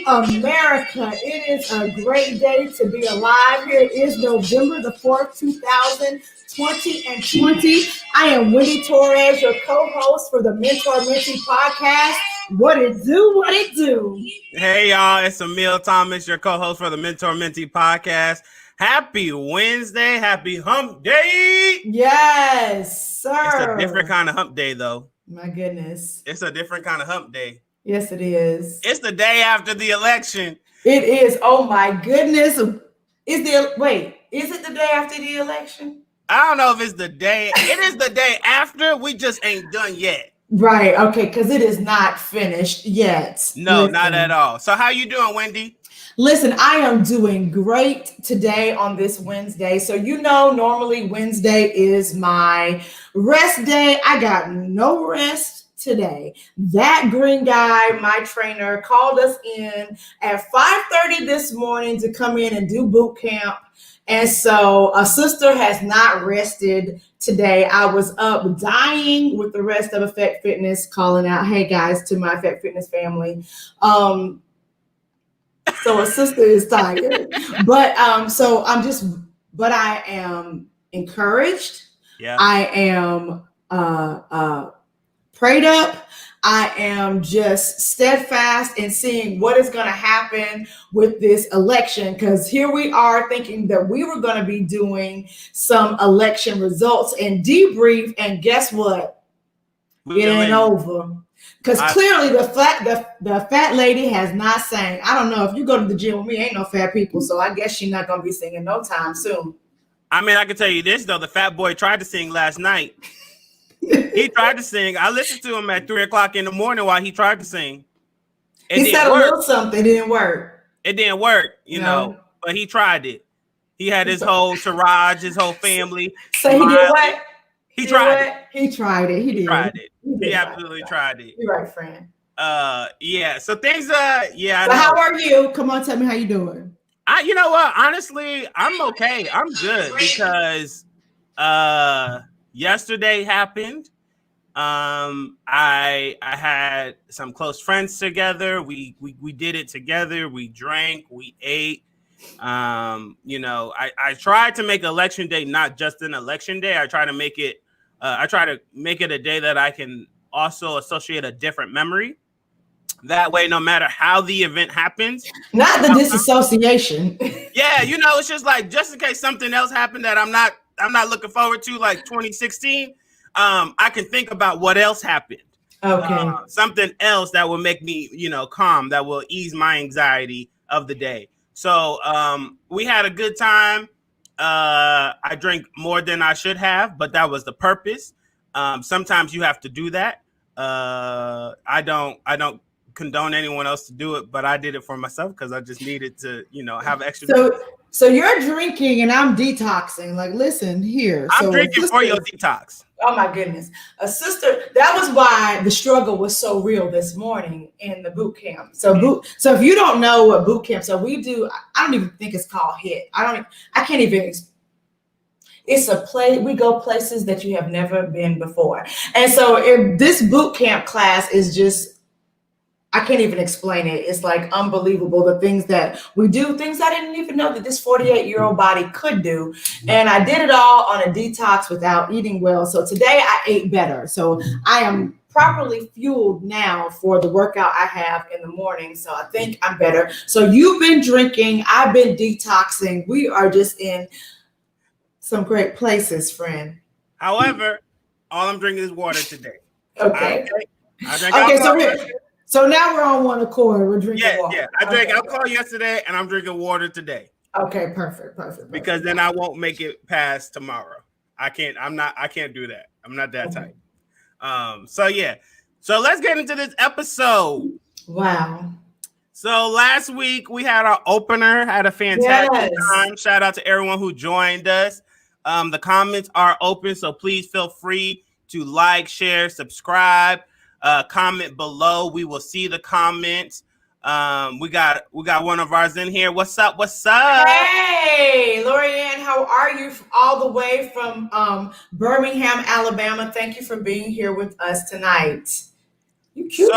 America, it is a great day to be alive. Here it is November the 4th, 2020. I am Wendy Torres, your co-host for the Mentor Mentee Podcast. What it do, what it do. Hey, y'all, it's Emil Thomas, your co-host for the Mentor Mentee Podcast. Happy Wednesday. Happy hump day. Yes, sir. It's a different kind of hump day, though. My goodness. It's a different kind of hump day. Yes, it is. It's the day after the election. It is. Oh, my goodness. Is it the day after the election? I don't know if it's the day. It is the day after. We just ain't done yet. Right. Okay. Because it is not finished yet. No, not at all. So how you doing, Wendy? Listen, I am doing great today on this Wednesday. So, normally Wednesday is my rest day. I got no rest today. That green guy, my trainer, called us in at 5:30 this morning to come in and do boot camp. And so a sister has not rested today. I was up dying with the rest of Effect Fitness, calling out, hey guys, to my Effect Fitness family. So a sister is tired, but I am encouraged. Yeah. I am prayed up. I am just steadfast in seeing what is going to happen with this election, because here we are thinking that we were going to be doing some election results and debrief, and guess what? It ain't over. Because clearly the fat lady has not sang. I don't know, if you go to the gym with me, ain't no fat people, so I guess she's not going to be singing no time soon. I mean, I can tell you this, though. The fat boy tried to sing last night. He tried to sing. I listened to him at 3 o'clock in the morning while he tried to sing. He said a little something. It didn't work. It didn't work, you know, but he tried it. He had his whole entourage, his whole family. So he did what? He tried it. He tried it. He did. He absolutely tried it. You're right, friend. Yeah. So things, So how are you? Come on, tell me how you doing. You know what? Honestly, I'm okay. I'm good because yesterday happened. I had some close friends together. We did it together. We drank, we ate. I tried to make election day not just an election day. I try to make it a day that I can also associate a different memory. That way, no matter how the event happens, not the disassociation. Yeah, it's just like, just in case something else happened that I'm not looking forward to, like 2016. I can think about what else happened. Okay. Something else that will make me, calm, that will ease my anxiety of the day. So we had a good time. I drank more than I should have, but that was the purpose. Sometimes you have to do that. I don't condone anyone else to do it, but I did it for myself because I just needed to, have extra. So you're drinking and I'm detoxing. Like, listen here. I'm drinking for your detox. Oh my goodness. A sister, that was why the struggle was so real this morning in the boot camp. So if you don't know what boot camp, so we do, I don't even think it's called HIT. It's a place, we go places that you have never been before. And so if this boot camp class is just, I can't even explain it. It's like unbelievable. The things that we do, things I didn't even know that this 48-year-old body could do. And I did it all on a detox without eating well. So today I ate better. So I am properly fueled now for the workout I have in the morning. So I think I'm better. So you've been drinking. I've been detoxing. We are just in some great places, friend. However, all I'm drinking is water today. Okay. I drank alcohol. So now we're on one accord. We're drinking water. Yeah. I drank alcohol yesterday, and I'm drinking water today. Okay, perfect. Because then I won't make it past tomorrow. I can't do that. I'm not that type. So let's get into this episode. Wow. So last week we had our opener, had a fantastic time. Shout out to everyone who joined us. The comments are open, so please feel free to like, share, subscribe. Comment below. We will see the comments. We got one of ours in here. What's up? Hey, Lorianne, how are you? All the way from Birmingham, Alabama. Thank you for being here with us tonight. You cute.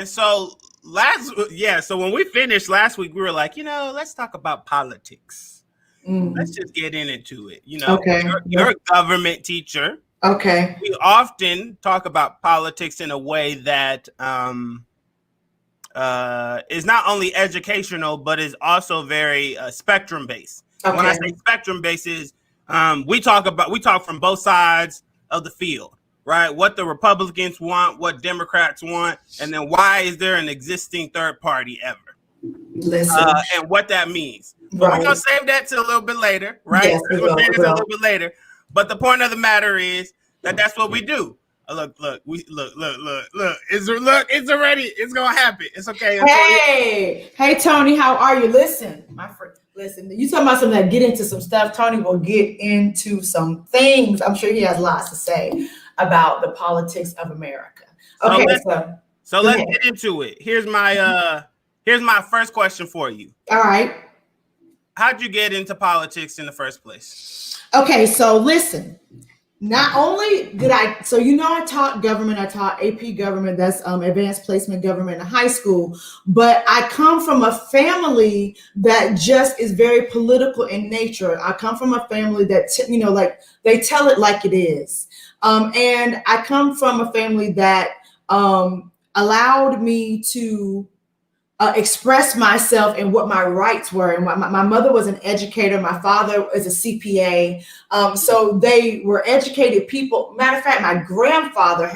So So when we finished last week, we were like, let's talk about politics. Let's just get into it. Okay. You're a government teacher. Okay. We often talk about politics in a way that is not only educational, but is also very spectrum based. Okay. When I say spectrum based is we talk from both sides of the field, right? What the Republicans want, what Democrats want, and then why is there an existing third party ever? Listen. And what that means. But we're gonna save that till a little bit later, right? Yes, we'll save it a little bit later. But the point of the matter is that's what we do. Look. It's already. It's gonna happen. It's okay. Hey, Tony, how are you? Listen, my friend. Listen, you talking about something that get into some stuff. Tony will get into some things. I'm sure he has lots to say about the politics of America. Okay, so let's get into it. Here's my first question for you. All right. How'd you get into politics in the first place? Okay, so listen. Not only did I taught government, I taught AP government, that's advanced placement government in high school, but I come from a family that just is very political in nature. I come from a family that, they tell it like it is. And I come from a family that allowed me to express myself and what my rights were. And my mother was an educator. My father is a CPA. So they were educated people. Matter of fact, my grandfather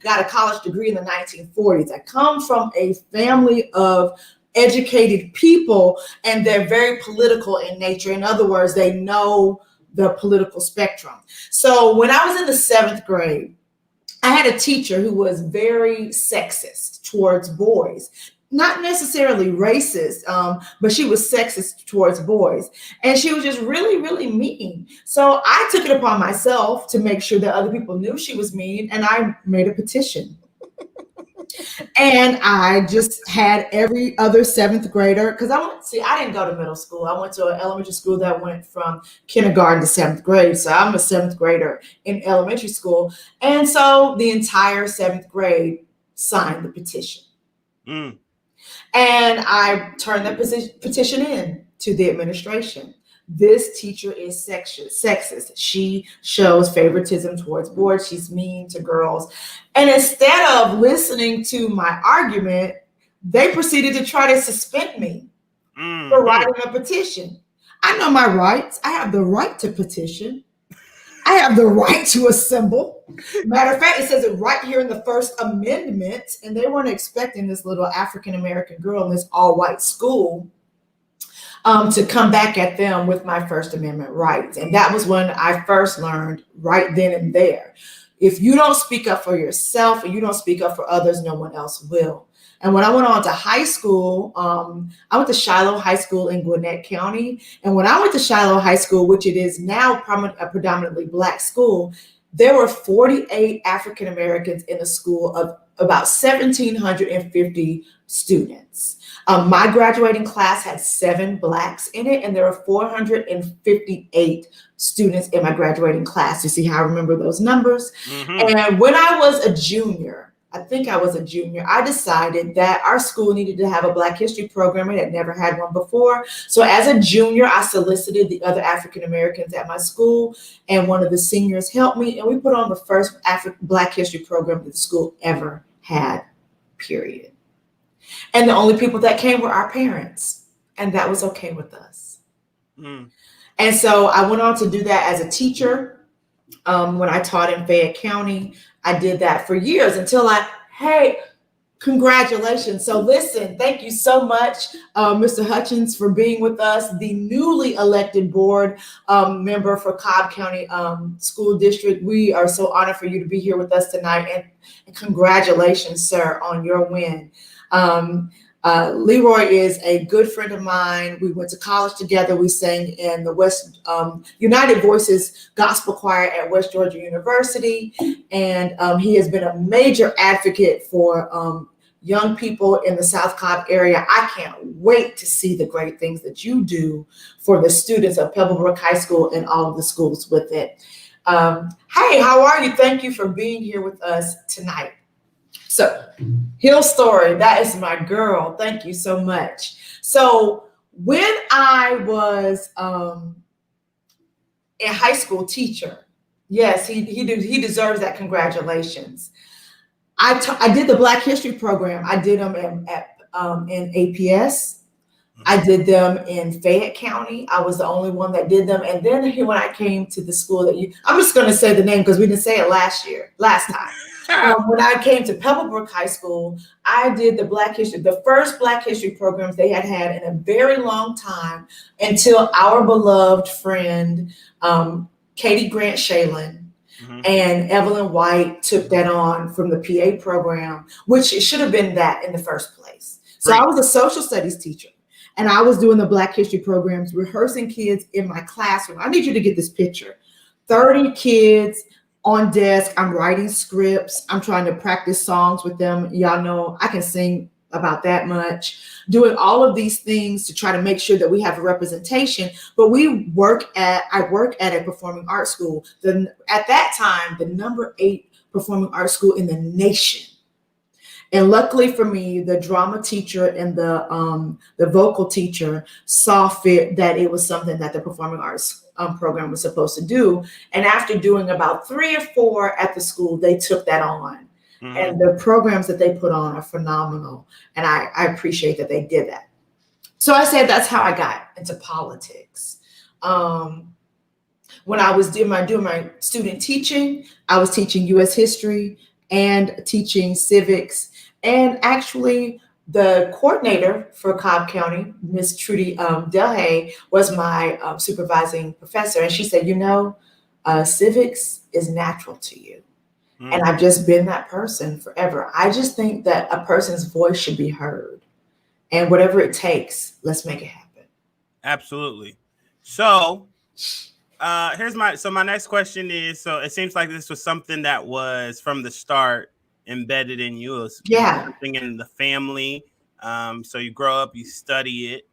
got a college degree in the 1940s. I come from a family of educated people, and they're very political in nature. In other words, they know the political spectrum. So when I was in the 7th grade, I had a teacher who was very sexist towards boys. Not necessarily racist, but she was sexist towards boys. And she was just really, really mean. So I took it upon myself to make sure that other people knew she was mean. And I made a petition. And I just had every other 7th grader, because I didn't go to middle school. I went to an elementary school that went from kindergarten to 7th grade. So I'm a 7th grader in elementary school. And so the entire 7th grade signed the petition. And I turned that petition in to the administration. This teacher is sexist. She shows favoritism towards boys. She's mean to girls. And instead of listening to my argument, they proceeded to try to suspend me for writing a petition. I know my rights. I have the right to petition. I have the right to assemble. Matter of fact, it says it right here in the First Amendment, and they weren't expecting this little African-American girl in this all-white school to come back at them with my First Amendment rights. And that was when I first learned right then and there. If you don't speak up for yourself and you don't speak up for others, no one else will. And when I went on to high school, I went to Shiloh High School in Gwinnett County. And when I went to Shiloh High School, which it is now a predominantly Black school, there were 48 African Americans in a school of about 1,750 students. My graduating class had 7 Blacks in it, and there were 458 students in my graduating class. You see how I remember those numbers? And when I was a junior, I decided that our school needed to have a Black History program. We had never had one before. So as a junior, I solicited the other African Americans at my school, and one of the seniors helped me, and we put on the first Black History program that the school ever had, period. And the only people that came were our parents, and that was okay with us. And so I went on to do that as a teacher. When I taught in Fayette County, I did that for years until congratulations. So listen, thank you so much, Mr. Hutchins, for being with us, the newly elected board member for Cobb County School District. We are so honored for you to be here with us tonight, and congratulations, sir, on your win. Leroy is a good friend of mine. We went to college together. We sang in the West United Voices Gospel Choir at West Georgia University. And he has been a major advocate for young people in the South Cobb area. I can't wait to see the great things that you do for the students of Pebblebrook High School and all of the schools with it. Hey, how are you? Thank you for being here with us tonight. So, Hill Story, that is my girl. Thank you so much. So, when I was a high school teacher, yes, he deserves that. Congratulations. I did the Black History program. I did them in APS. I did them in Fayette County. I was the only one that did them. And then when I came to the school I'm just going to say the name because we didn't say it last time. When I came to Pebblebrook High School, I did the first Black History programs they had in a very long time until our beloved friend, Katie Grant Shalin, and Evelyn White took that on from the PA program, which it should have been that in the first place. So I was a social studies teacher. And I was doing the Black History programs, rehearsing kids in my classroom. I need you to get this picture. 30 kids on desk. I'm writing scripts. I'm trying to practice songs with them. Y'all know I can sing about that much. Doing all of these things to try to make sure that we have a representation. But I work at a performing arts school. At that time, the number 8 performing arts school in the nation. And luckily for me, the drama teacher and the vocal teacher saw fit that it was something that the performing arts program was supposed to do. And after doing about 3 or 4 at the school, they took that on. And the programs that they put on are phenomenal. And I appreciate that they did that. So I said that's how I got into politics. When I was doing my student teaching, I was teaching U.S. history and teaching civics. And actually, the coordinator for Cobb County, Miss Trudy Delhay, was my supervising professor. And she said, civics is natural to you. And I've just been that person forever. I just think that a person's voice should be heard. And whatever it takes, let's make it happen. Absolutely. So my next question is, so it seems like this was something that was from the start embedded in you. Something in the family. So you grow up, you study it.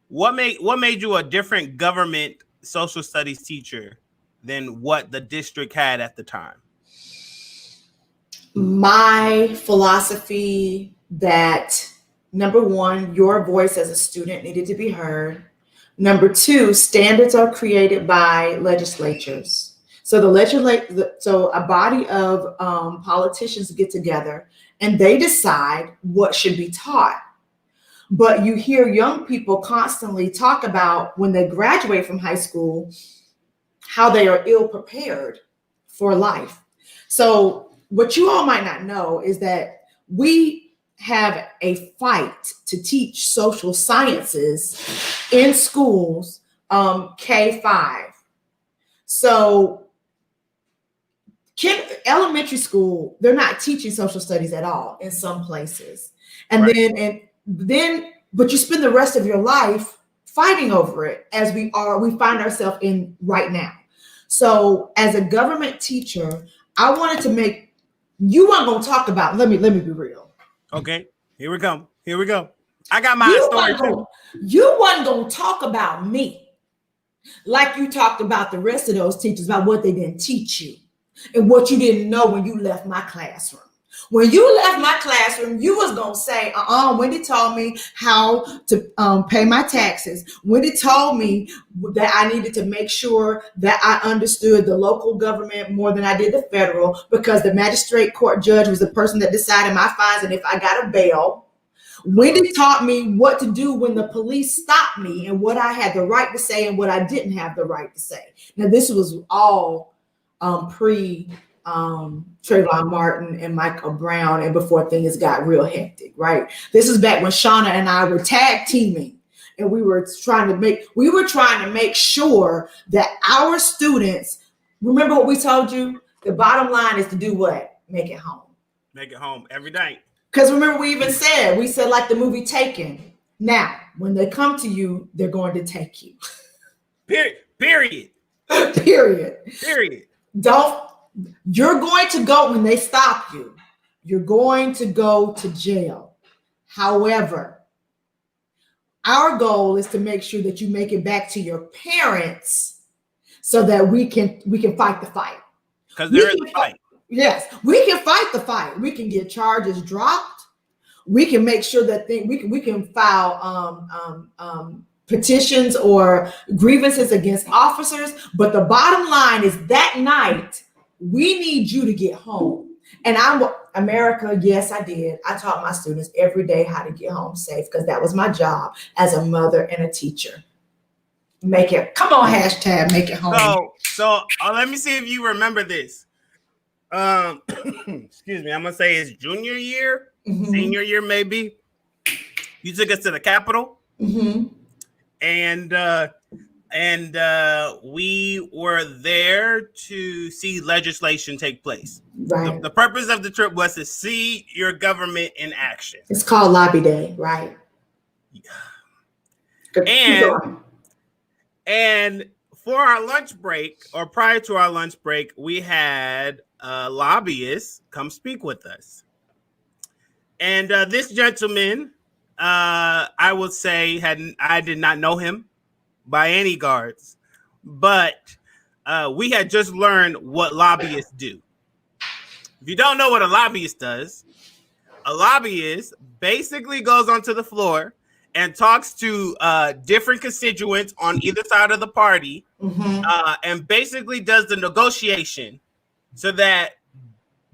What made you a different government social studies teacher than what the district had at the time? My philosophy that, number 1, your voice as a student needed to be heard. Number 2, standards are created by legislatures. So a body of politicians get together and they decide what should be taught. But you hear young people constantly talk about when they graduate from high school, how they are ill prepared for life. So what you all might not know is that we have a fight to teach social sciences in schools, K-5. So elementary school, they're not teaching social studies at all in some places. And but you spend the rest of your life fighting over it, as we find ourselves in right now. So as a government teacher, I wanted to you weren't going to talk about, let me be real. Okay, here we go. I got my story too. You wasn't going to talk about me like you talked about the rest of those teachers, about what they didn't teach you and what you didn't know when you left my classroom. When you left my classroom, you was going to say, Wendy told me how to pay my taxes. Wendy told me that I needed to make sure that I understood the local government more than I did the federal, because the magistrate court judge was the person that decided my fines and if I got a bail. Wendy taught me what to do when the police stopped me and what I had the right to say and what I didn't have the right to say. Now, this was all pre Trayvon Martin and Michael Brown, and before things got real hectic, right? This is back when Shauna and I were tag teaming, and we were trying to make sure that our students, remember what we told you? The bottom line is to do what? Make it home. Make it home every night. Because remember, we said like the movie Taken. Now, when they come to you, they're going to take you. Period. You're going to go, when they stop you, you're going to go to jail. However, our goal is to make sure that you make it back to your parents so that we can fight the fight. Because there is a fight. Yes, we can fight the fight. We can get charges dropped. We can make sure that we can file petitions or grievances against officers. But the bottom line is that night we need you to get home. And America. Yes, I did. I taught my students every day how to get home safe because that was my job as a mother and a teacher. Make it. Come on, hashtag make it home. So let me see if you remember this. Excuse me, I'm gonna say it's junior year, senior year, maybe. You took us to the Capitol, and we were there to see legislation take place. Right. The purpose of the trip was to see your government in action. It's called Lobby Day, right? And for our lunch break, or prior to our lunch break, we had lobbyists come speak with us. And this gentleman, I would say, I did not know him by any guards, but we had just learned what lobbyists do. If you don't know what a lobbyist does, a lobbyist basically goes onto the floor and talks to different constituents on either side of the party, and basically does the negotiation so that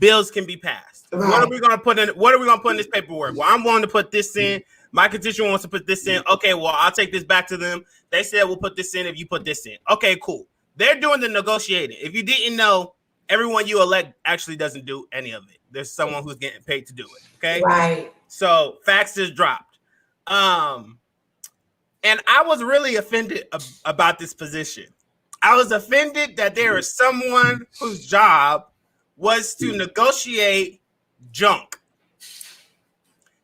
bills can be passed. Right. What are we going to put in? What are we going to put in this paperwork? Well, I'm willing to put this in. My constituent wants to put this in. Okay, well, I'll take this back to them. They said we'll put this in if you put this in. Okay, cool. They're doing the negotiating. If you didn't know, everyone you elect actually doesn't do any of it. There's someone who's getting paid to do it. Okay, right. So facts is dropped. And I was really offended about this position. I was offended that there is someone whose job was to negotiate junk.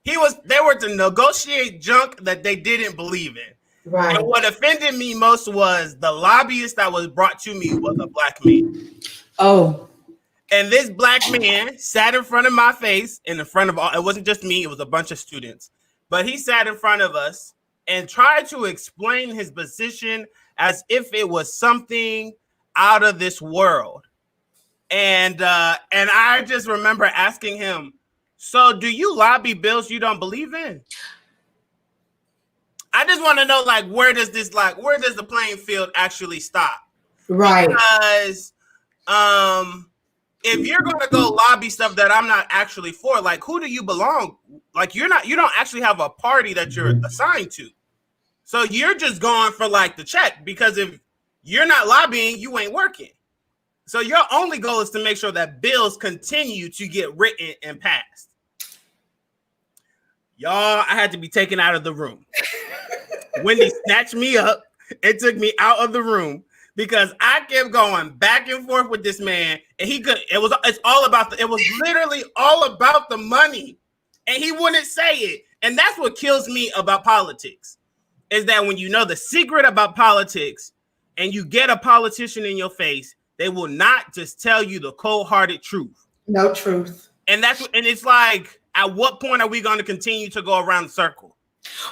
They were to negotiate junk that they didn't believe in. Right. And what offended me most was the lobbyist that was brought to me was a black man. Oh. And this black man sat in front of my face, in front of all, it wasn't just me, it was a bunch of students. But he sat in front of us and tried to explain his position as if it was something out of this world. And I just remember asking him, so do you lobby bills you don't believe in? I just want to know, like, where does the playing field actually stop? Right. Because if you're going to go lobby stuff that I'm not actually for, like, who do you belong? Like, you don't actually have a party that you're assigned to. So you're just going for, like, the check, because if you're not lobbying, you ain't working. So your only goal is to make sure that bills continue to get written and passed. Y'all, I had to be taken out of the room. Wendy snatched me up and took me out of the room because I kept going back and forth with this man, and it was literally all about the money, and he wouldn't say it. And that's what kills me about politics, is that when you know the secret about politics and you get a politician in your face, they will not just tell you the cold-hearted truth. No truth. And it's like, at what point are we going to continue to go around the circle?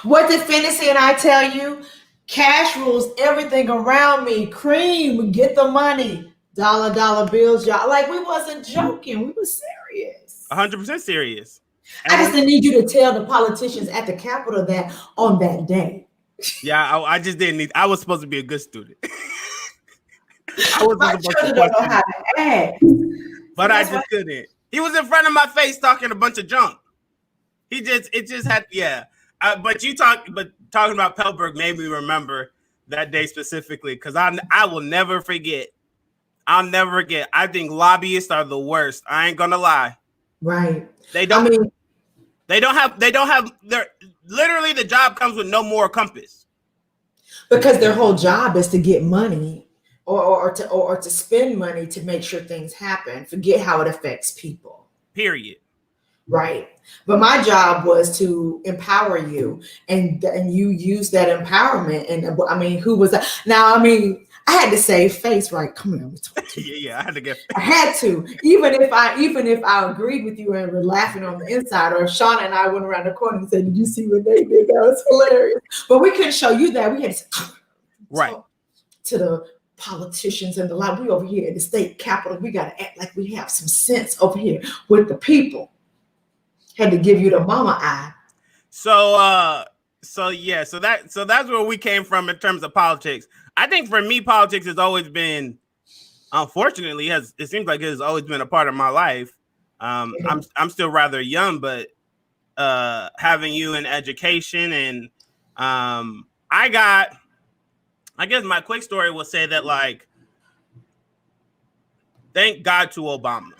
What did Fantasy and I tell you? Cash rules everything around me. Cream, get the money. Dollar bills, y'all. Like, we wasn't joking. We were serious. 100% serious. And I just didn't need you to tell the politicians at the Capitol that on that day. Yeah, I just didn't need. I was supposed to be a good student. My children don't know how to act. But I just couldn't. He was in front of my face talking a bunch of junk. It just had, yeah. But talking about Pellberg made me remember that day specifically, because I will never forget. I'll never forget. I think lobbyists are the worst. I ain't gonna lie. Right. They don't have their literally the job comes with no moral compass. Because their whole job is to get money or to spend money to make sure things happen. Forget how it affects people. Period. Right. But my job was to empower you, and you use that empowerment. And I mean, who was that? Now, I mean, I had to save face, right? Come on, yeah, I had to get. I had to, even if I agreed with you and were laughing on the inside, or Shauna and I went around the corner and said, "Did you see what they did? That was hilarious." But we couldn't show you that. We had to right to the politicians and the like. We over here in the state capitol. We got to act like we have some sense over here with the people. Had to give you the mama eye. So that's where we came from in terms of politics. I think for me, politics has always been, unfortunately, it seems like it has always been a part of my life. I'm still rather young, but having you in education and I guess my quick story will say that, like, thank God to Obama.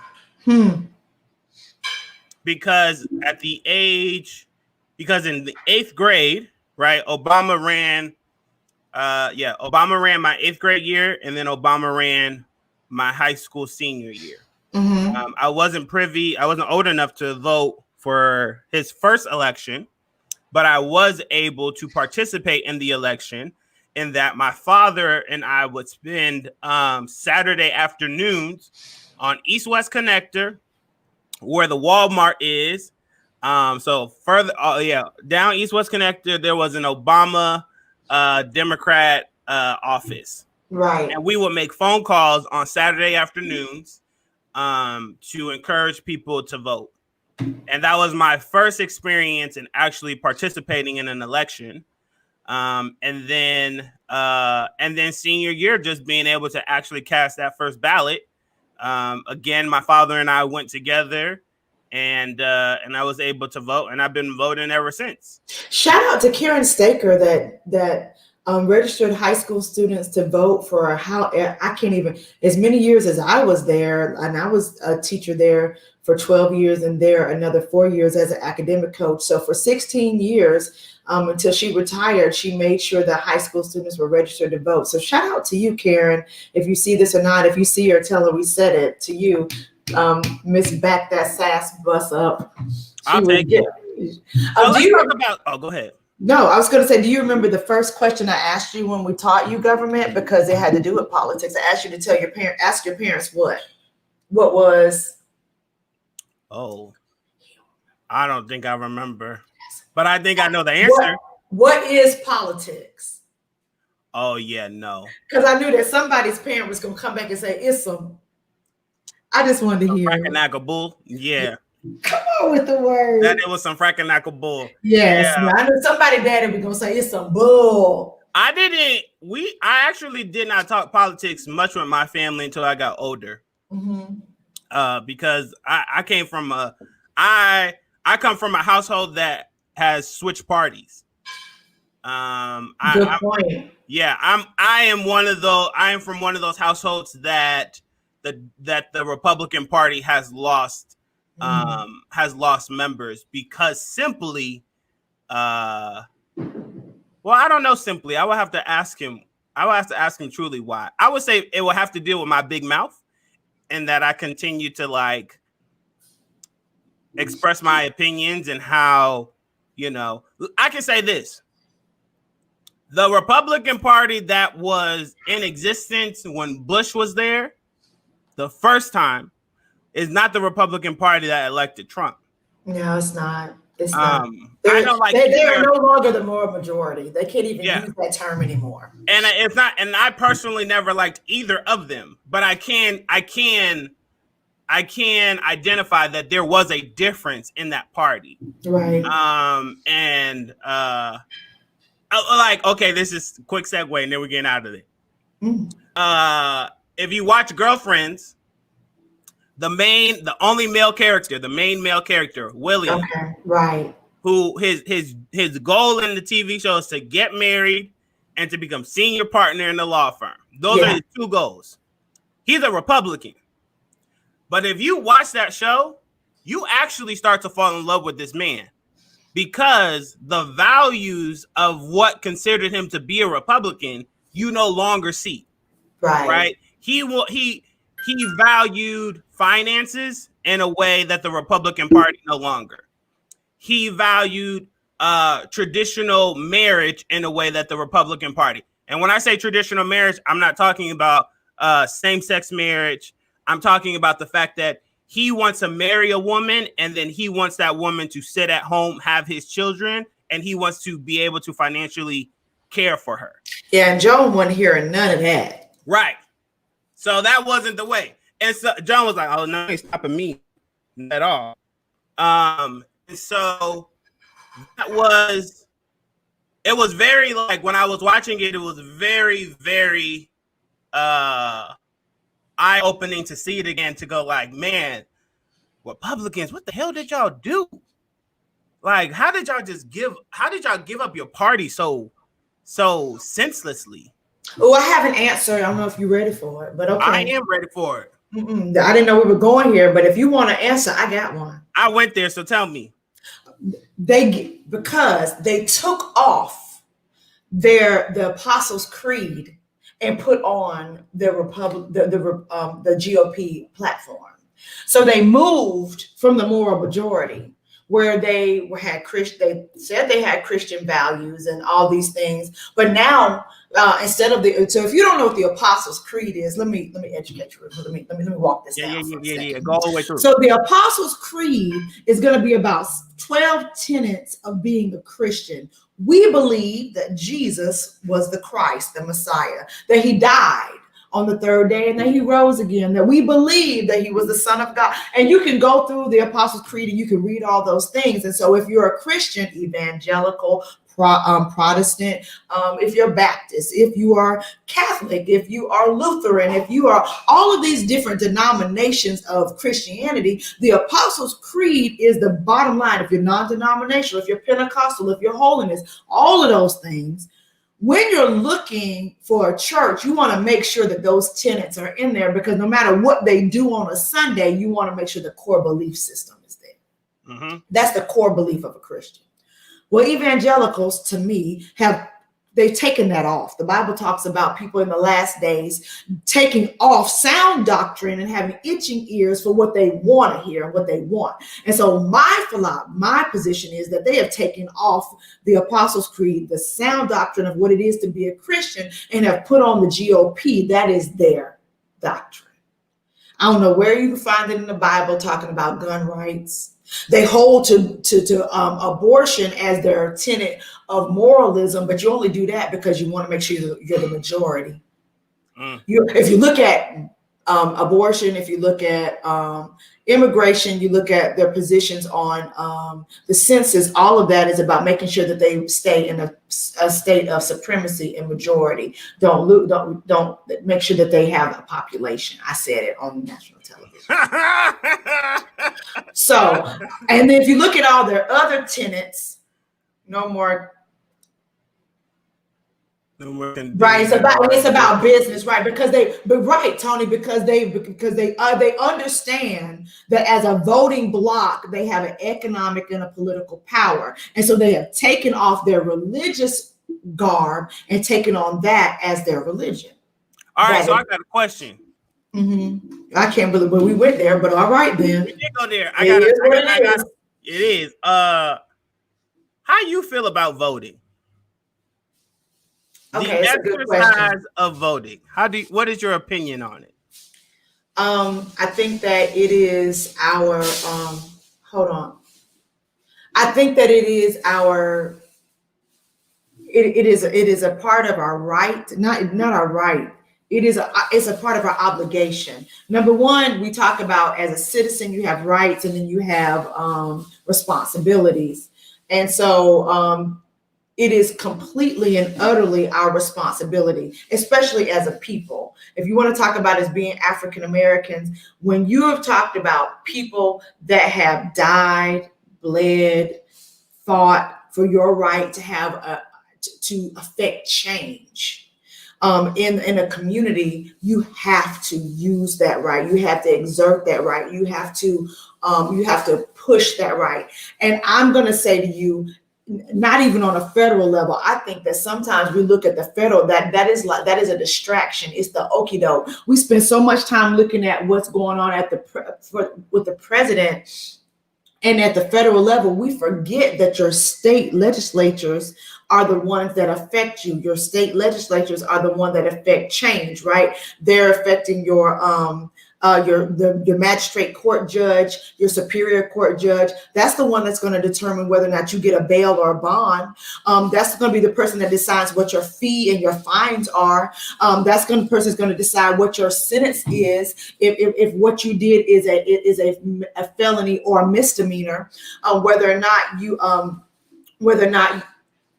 Because in the 8th grade, right, Obama ran my 8th grade year, and then Obama ran my high school senior year. I wasn't old enough to vote for his first election, but I was able to participate in the election, in that my father and I would spend Saturday afternoons on East-West Connector, where the Walmart is. So further, down East-West Connector, there was an Obama Democrat office. Right. And we would make phone calls on Saturday afternoons to encourage people to vote. And that was my first experience in actually participating in an election. And then senior year, just being able to actually cast that first ballot. Again, my father and I went together, and I was able to vote, and I've been voting ever since. Shout out to Karen Staker that registered high school students to vote for as many years as I was there, and I was a teacher there for 12 years and there another 4 years as an academic coach. So for 16 years, until she retired, she made sure that high school students were registered to vote. So shout out to you, Karen. If you see this or not, if you see her, tell her we said it to you. Miss Back That Sass Bus Up. I'll take it. Go ahead. No, I was going to say, do you remember the first question I asked you when we taught you government? Because it had to do with politics. I asked you to ask your parents what was. Oh, I don't think I remember, but I think I know the answer. What is politics? Oh yeah, no. Because I knew that somebody's parent was going to come back and say it's some. I just wanted to hear. Fracking bull. Yeah. Come on with the word. That it was some fracking bull. Yes, yeah. I know somebody daddy was gonna say it's some bull. I actually did not talk politics much with my family until I got older. Because I came from I come from a household that has switched parties. Good point. I am from one of those households that the Republican Party has lost members because simply I don't know simply. I would have to ask him truly why. I would say it will have to deal with my big mouth, and that I continue to like express my opinions, and how, I can say this. The Republican Party that was in existence when Bush was there the first time is not the Republican Party that elected Trump. No, it's not. It's not. I know, like they are no longer the moral majority. They can't even use that term anymore. And it's not. And I personally never liked either of them. But I can identify that there was a difference in that party. Right. Okay, this is a quick segue, and then we're getting out of it. If you watch Girlfriends, the main male character, William, okay, right, who his goal in the TV show is to get married and to become senior partner in the law firm. Those are his two goals. He's a Republican. But if you watch that show, you actually start to fall in love with this man, because the values of what considered him to be a Republican, you no longer see. Right? He valued finances in a way that the Republican Party no longer. He valued traditional marriage in a way that the Republican Party. And when I say traditional marriage, I'm not talking about same-sex marriage. I'm talking about the fact that he wants to marry a woman, and then he wants that woman to sit at home, have his children, and he wants to be able to financially care for her. Yeah, and Joan wasn't hearing none of that. Right. So that wasn't the way. And so John was like, oh, no, ain't stopping me at all. And so it was very, like, when I was watching it, it was very, very eye-opening to see it again, to go like, man, Republicans, what the hell did y'all do? Like, how did y'all give up your party so senselessly? Oh, I have an answer. I don't know if you're ready for it, but okay. I am ready for it. I didn't know we were going here, but if you want to answer, I got one. I went there, so tell me. Because they took off the Apostles' Creed and put on the GOP platform. So they moved from the moral majority, where they said they had Christian values and all these things, but now instead of so if you don't know what the Apostles' Creed is, let me educate you. Let me walk this down. Yeah. Go all the way through. So the Apostles' Creed is going to be about 12 tenets of being a Christian. We believe that Jesus was the Christ, the Messiah, that he died on the third day and that he rose again, that we believe that he was the Son of God. And you can go through the Apostles' Creed and you can read all those things. And so if you're a Christian, evangelical, Protestant, if you're Baptist, if you are Catholic, if you are Lutheran, if you are all of these different denominations of Christianity, the Apostles' Creed is the bottom line. If you're non-denominational, if you're Pentecostal, if you're holiness, all of those things. When you're looking for a church, you want to make sure that those tenets are in there, because no matter what they do on a Sunday, you want to make sure the core belief system is there. Mm-hmm. That's the core belief of a Christian. Well, evangelicals, to me, they've taken that off. The Bible talks about people in the last days taking off sound doctrine and having itching ears for what they want to hear and what they want. And so my position is that they have taken off the Apostles' Creed, the sound doctrine of what it is to be a Christian, and have put on the GOP. That is their doctrine. I don't know where you can find it in the Bible talking about gun rights. They hold to abortion as their tenet of moralism, but you only do that because you want to make sure you're the majority. If you look at abortion, if you look at immigration, you look at their positions on the census, all of that is about making sure that they stay in a state of supremacy and majority. Don't make sure that they have a population. I said it on national television. So, and then if you look at all their other tenets, no more. Right, it's about business, right? Tony, because they understand that as a voting bloc, they have an economic and a political power, and so they have taken off their religious garb and taken on that as their religion. All right, so I got a question. Mm-hmm. I can't believe we went there, but all right then. We did go there. It is. How you feel about voting? Okay, the exercise of voting. What is your opinion on it? I think that it is our hold on. I think that it is our it is a part of our right, not our right. It's a part of our obligation. Number one, we talk about as a citizen, you have rights and then you have responsibilities. And so it is completely and utterly our responsibility, especially as a people. If you want to talk about as being African Americans, when you have talked about people that have died, bled, fought for your right to have to affect change in a community, you have to use that right. You have to exert that right. You have to push that right. And I'm going to say to you, not even on a federal level, I think that sometimes we look at the federal, that is a distraction. It's the okie doke. We spend so much time looking at what's going on with the president and at the federal level. We forget that your state legislatures are the ones that affect you. Your state legislatures are the ones that affect change, right? They're affecting your your magistrate court judge, your superior court judge. That's the one that's going to determine whether or not you get a bail or a bond. That's going to be the person that decides what your fee and your fines are. That's going to person is going to decide what your sentence is if what you did is a felony or a misdemeanor. Whether or not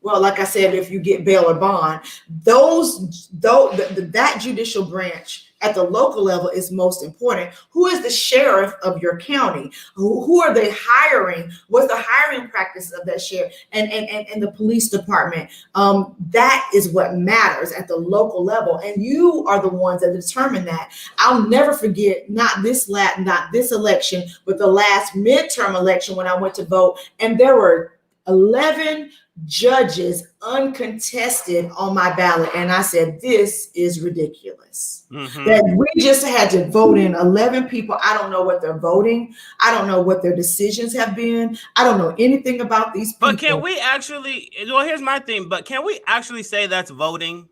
well, like I said, if you get bail or bond, that judicial branch at the local level is most important. Who is the sheriff of your county? Who are they hiring? What's the hiring practice of that sheriff and the police department? That is what matters at the local level, and you are the ones that determine that. I'll never forget not this election, but the last midterm election when I went to vote, and there were 11 judges uncontested on my ballot, and I said, this is ridiculous. That we just had to vote in 11 people. I don't know what they're voting. I don't know what their decisions have been. I don't know anything about these people. But can we actually, well, here's my thing, but can we actually say that's voting?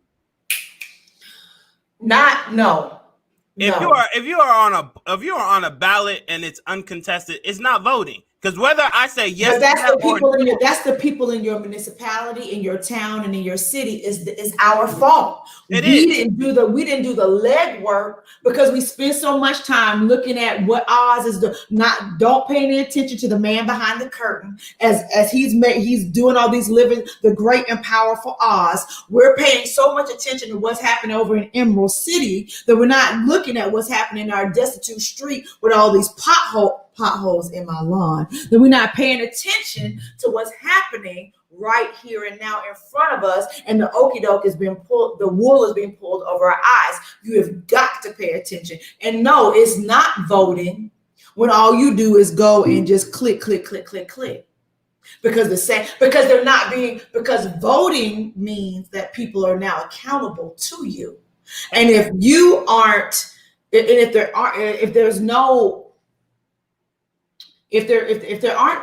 No. If you are on a ballot and it's uncontested, it's not voting. Because whether I say yes, but that's the people in your municipality, in your town, and in your city is our fault. We didn't do the legwork because we spend so much time looking at what Oz is don't pay any attention to the man behind the curtain as he's doing all these living the great and powerful Oz. We're paying so much attention to what's happening over in Emerald City that we're not looking at what's happening in our destitute street with all these potholes in my lawn. That we're not paying attention to what's happening right here and now in front of us, and the okie doke is being pulled, the wool is being pulled over our eyes. You have got to pay attention. And no, it's not voting when all you do is go and just click. Because voting means that people are now accountable to you. And if you aren't, if there aren't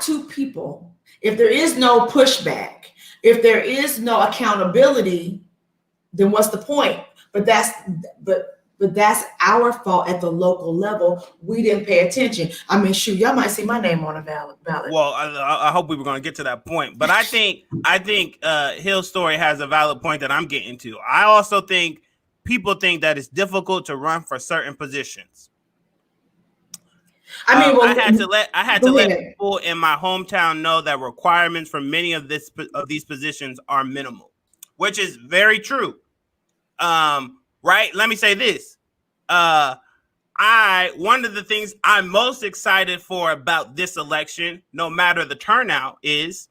two people, if there is no pushback, if there is no accountability, then what's the point? But that's our fault at the local level. We didn't pay attention. I mean, shoot, y'all might see my name on a ballot. Well, I hope we were going to get to that point, but I think Hill's story has a valid point that I'm getting to. I also think people think that it's difficult to run for certain positions. I mean, I had to let people in my hometown know that requirements for many of these positions are minimal, which is very true. Right? Let me say this. One of the things I'm most excited for about this election, no matter the turnout, is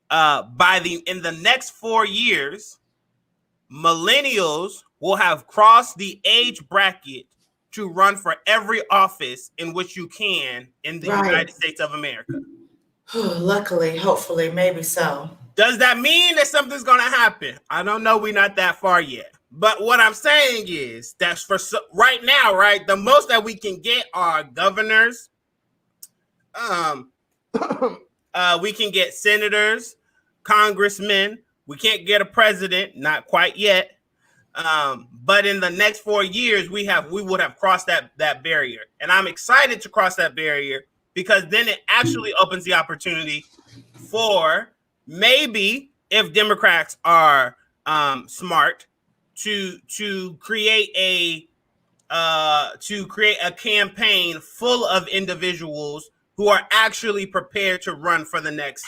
in the next 4 years, millennials will have crossed the age bracket to run for every office in which you can in the United States of America. Luckily, hopefully, maybe so. Does that mean that something's going to happen? I don't know. We're not that far yet. But what I'm saying is that for right now, right, the most that we can get are governors. We can get senators, congressmen. We can't get a president, not quite yet. But in the next 4 years, we would have crossed that barrier. And I'm excited to cross that barrier because then it actually opens the opportunity for maybe, if Democrats are smart, to create a campaign full of individuals who are actually prepared to run for the next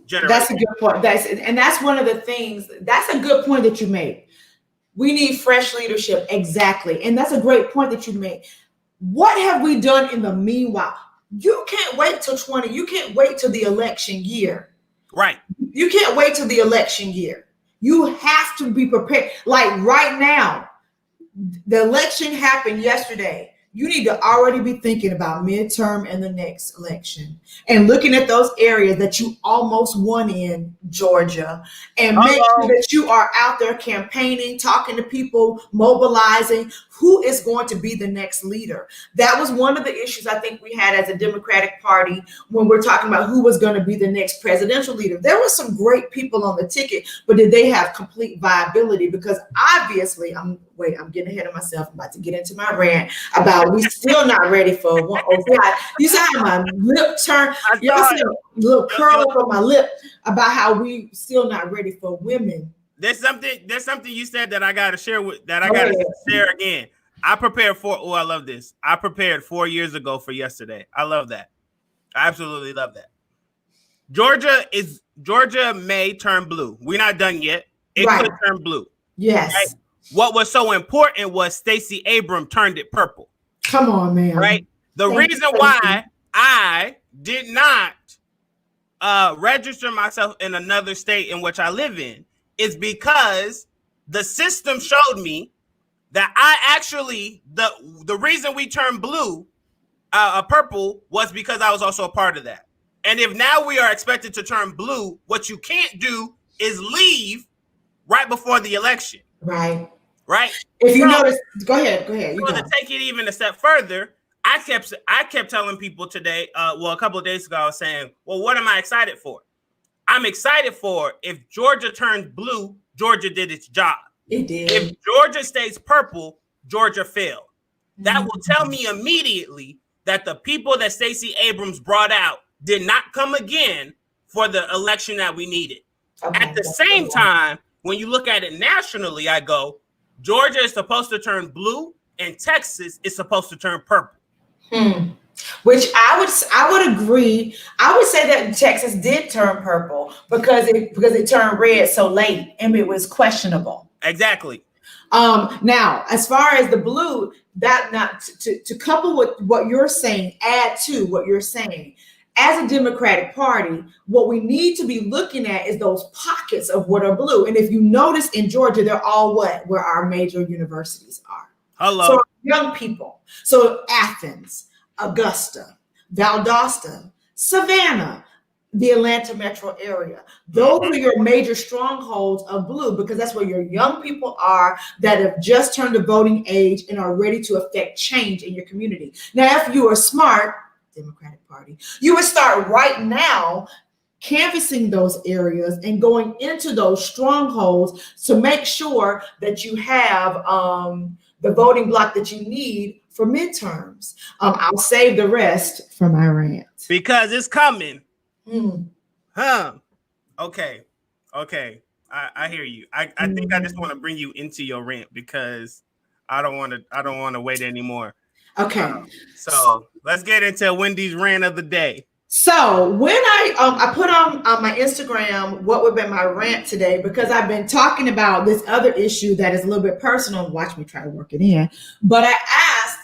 generation. That's a good point. That's one of the things. That's a good point that you made. We need fresh leadership. Exactly. And that's a great point that you made. What have we done in the meanwhile? You can't wait till you can't wait till the election year. Right. You can't wait till the election year. You have to be prepared. Like right now, the election happened yesterday. You need to already be thinking about midterm and the next election and looking at those areas that you almost won in Georgia and make sure that you are out there campaigning, talking to people, mobilizing. who is going to be the next leader. That was one of the issues I think we had as a Democratic Party when we're talking about who was going to be the next presidential leader. There were some great people on the ticket, but did they have complete viability? Because obviously, I'm getting ahead of myself. I'm about to get into my rant about we still not ready for one. Oh God, you saw how my lip turned. Y'all see a little curl up on my lip about how we still not ready for women. There's something you said that I gotta share share again. I love this. I prepared 4 years ago for yesterday. I love that. I absolutely love that. Georgia may turn blue. We're not done yet. It could turn blue. Yes. Right? What was so important was Stacey Abrams turned it purple. Come on, man. Right? The reason why I did not register myself in another state in which I live in is because the system showed me that I actually, the reason we turned purple was because I was also a part of that. And if now we are expected to turn blue, what you can't do is leave right before the election. Right. Right. If you notice, go ahead. To take it even a step further, I kept telling people today, a couple of days ago, I was saying, well, what am I excited for? I'm excited for if Georgia turns blue, Georgia did its job. It did. If Georgia stays purple, Georgia failed. That will tell me immediately that the people that Stacey Abrams brought out did not come again for the election that we needed. Okay, at the same time, when you look at it nationally, I go, Georgia is supposed to turn blue and Texas is supposed to turn purple. Which I would agree. I would say that Texas did turn purple because it turned red so late and it was questionable. Exactly. Now, as far as the blue, that not to couple with what you're saying, add to what you're saying. As a Democratic Party, what we need to be looking at is those pockets of what are blue. And if you notice in Georgia, they're all where our major universities are. Hello. So young people. So Athens, Augusta, Valdosta, Savannah, the Atlanta metro area. Those are your major strongholds of blue because that's where your young people are that have just turned the voting age and are ready to affect change in your community. Now, if you are smart, Democratic Party, you would start right now canvassing those areas and going into those strongholds to make sure that you have the voting block that you need for midterms. I'll save the rest for my rant. Because it's coming. Okay. I hear you. I think I just want to bring you into your rant because I don't want to wait anymore. Okay. So let's get into Wendy's rant of the day. So when I put on my Instagram what would be my rant today, because I've been talking about this other issue that is a little bit personal. Watch me try to work it in. But I asked,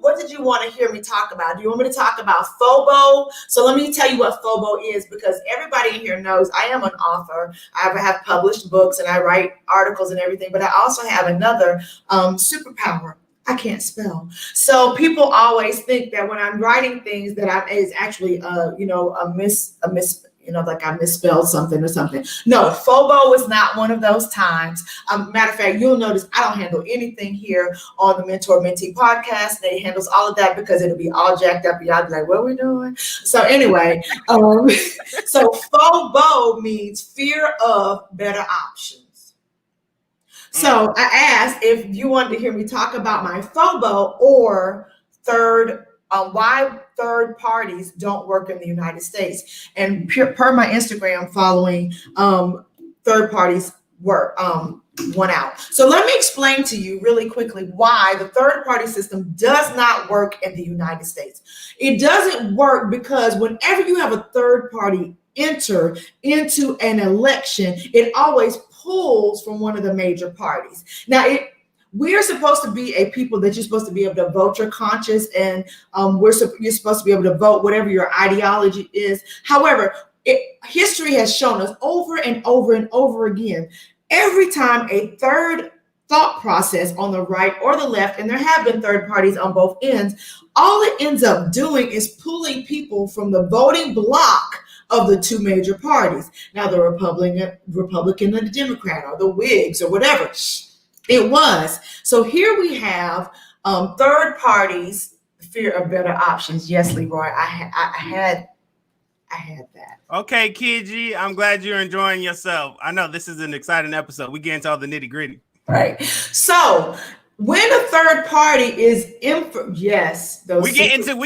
what did you want to hear me talk about? Do you want me to talk about FOBO? So let me tell you what FOBO is, because everybody in here knows I am an author. I have published books and I write articles and everything, but I also have another superpower. I can't spell. So people always think that when I'm writing things that is actually like I misspelled something or something. No, FOBO is not one of those times. Matter of fact, you'll notice I don't handle anything here on the Mentor Mentee Podcast. They handles all of that because it'll be all jacked up and y'all be like, what are we doing? So anyway, so FOBO means fear of better options. So I asked if you wanted to hear me talk about my FOBO or why third parties don't work in the United States. And per my Instagram following, third parties work won out. So let me explain to you really quickly why the third party system does not work in the United States. It doesn't work because whenever you have a third party enter into an election, it always pulls from one of the major parties. Now, we're supposed to be a people that you're supposed to be able to vote your conscience, and you're supposed to be able to vote whatever your ideology is. However, history has shown us over and over and over again, every time a third thought process on the right or the left, and there have been third parties on both ends, all it ends up doing is pulling people from the voting block of the two major parties. Now, the Republican or the Democrat or the Whigs or whatever. It was. So here we have third parties, fear of better options. Yes, Leroy, I had that. Okay, Kiji, I'm glad you're enjoying yourself. I know this is an exciting episode. We get into all the nitty gritty. Right. So when a third party is yes, we get into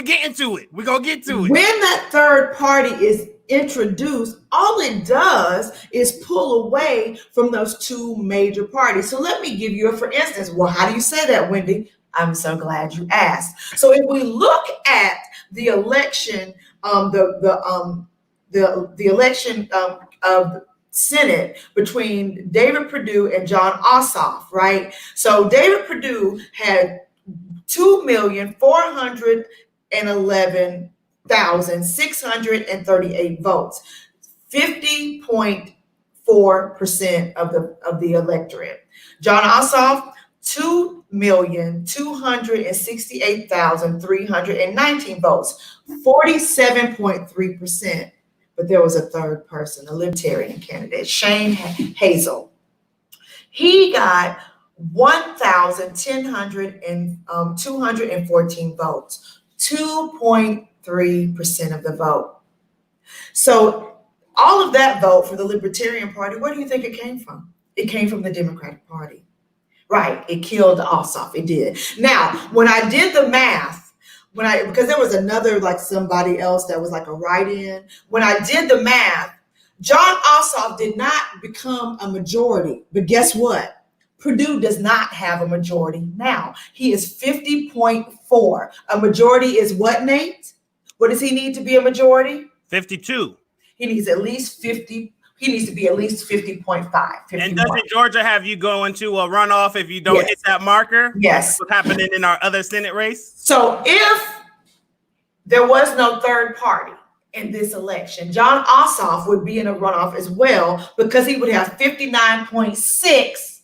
it. We're gonna get to it. When that third party is introduced, all it does is pull away from those two major parties. So let me give you a for instance. Well, how do you say that, Wendy? I'm so glad you asked. So if we look at the election, the election of Senate between David Perdue and John Ossoff, right? So David Perdue had 2,411,638 votes, 50.4% of the electorate. John Ossoff, 2,268,319 votes, 47.3%. But there was a third person, a libertarian candidate, Shane Hazel. He got 1,214 votes, 2.3% of the vote. So all of that vote for the Libertarian Party, where do you think it came from? It came from the Democratic Party. Right, it killed Ossoff, it did. Now, when I did the math, because there was another, like somebody else that was like a write-in. When I did the math, John Ossoff did not become a majority. But guess what? Perdue does not have a majority now. He is 50.4. A majority is what, Nate? What does he need to be a majority? 52. He needs at least 50. He needs to be at least 50.5. And doesn't Georgia have you go into a runoff if you don't hit that marker? Yes. What's happening in our other Senate race? So if there was no third party in this election, John Ossoff would be in a runoff as well because he would have 59.6,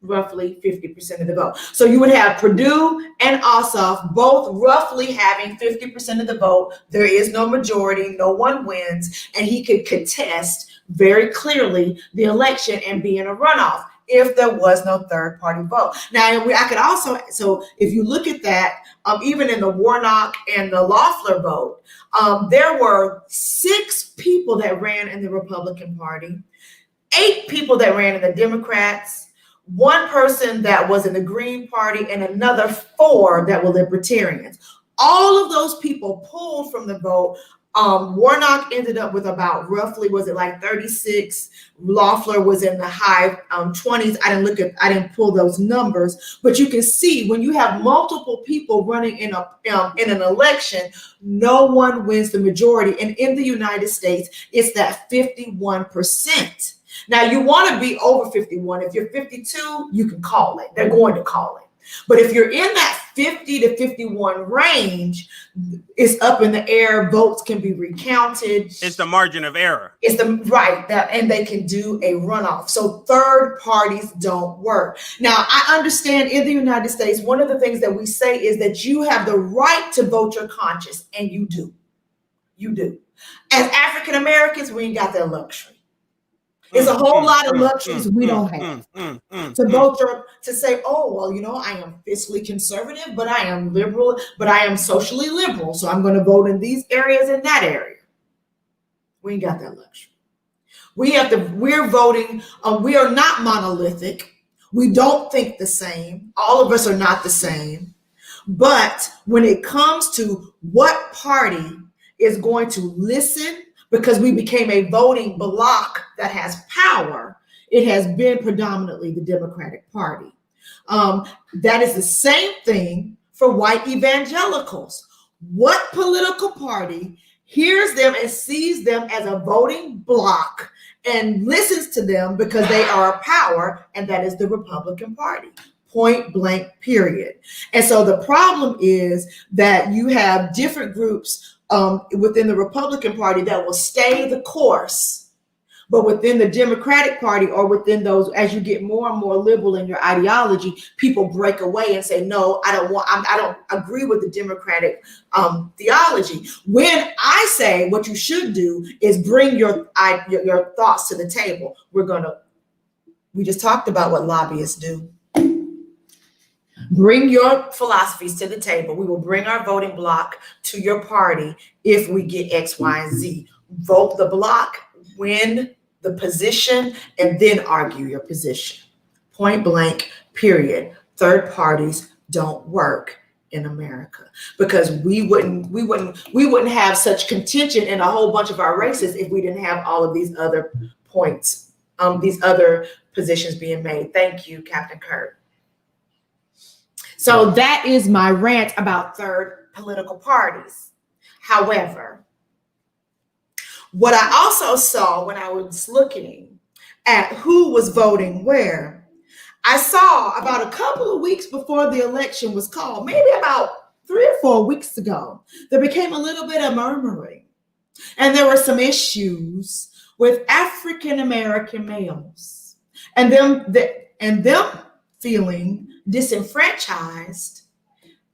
roughly 50% of the vote. So you would have Perdue and Ossoff both roughly having 50% of the vote. There is no majority, no one wins, and he could contest very clearly the election and be in a runoff if there was no third party vote. Now, I could also, so if you look at that, even in the Warnock and the Loeffler vote, there were 6 people that ran in the Republican Party, 8 people that ran in the Democrats, 1 person that was in the Green Party, and another 4 that were Libertarians. All of those people pulled from the vote. Warnock ended up with about roughly, was it like 36? Loeffler was in the high 20s. I didn't pull those numbers, but you can see when you have multiple people running in an election, no one wins the majority. And in the United States, it's that 51%. Now you want to be over 51. If you're 52, you can call it. They're going to call it. But if you're in that 50 to 51 range, it's up in the air. Votes can be recounted. It's the margin of error. It's and they can do a runoff. So third parties don't work. Now, I understand in the United States, one of the things that we say is that you have the right to vote your conscience, and you do. You do. As African Americans, we ain't got that luxury. It's a whole lot of luxuries we don't have to vote to say, oh, well, I am fiscally conservative, but I am liberal, but I am socially liberal. So I'm going to vote in these areas and that area. We ain't got that luxury. We're voting. We are not monolithic. We don't think the same. All of us are not the same. But when it comes to what party is going to listen, because we became a voting bloc that has power, it has been predominantly the Democratic Party. That is the same thing for white evangelicals. What political party hears them and sees them as a voting bloc and listens to them because they are a power? And that is the Republican Party. Point blank, period. And so the problem is that you have different groups within the Republican Party that will stay the course, but within the Democratic Party or within those, as you get more and more liberal in your ideology, people break away and say, no, I don't agree with the Democratic theology. When I say what you should do is bring your thoughts to the table. We just talked about what lobbyists do. Bring your philosophies to the table. We will bring our voting block to your party if we get X, Y, and Z. Vote the block, win the position, and then argue your position. Point blank, period. Third parties don't work in America, because we wouldn't have such contention in a whole bunch of our races if we didn't have all of these other points, these other positions being made. Thank you, Captain Kurt. So that is my rant about third political parties. However, what I also saw when I was looking at who was voting where, I saw about a couple of weeks before the election was called, maybe about 3 or 4 weeks ago, there became a little bit of murmuring. And there were some issues with African American males and them feeling disenfranchised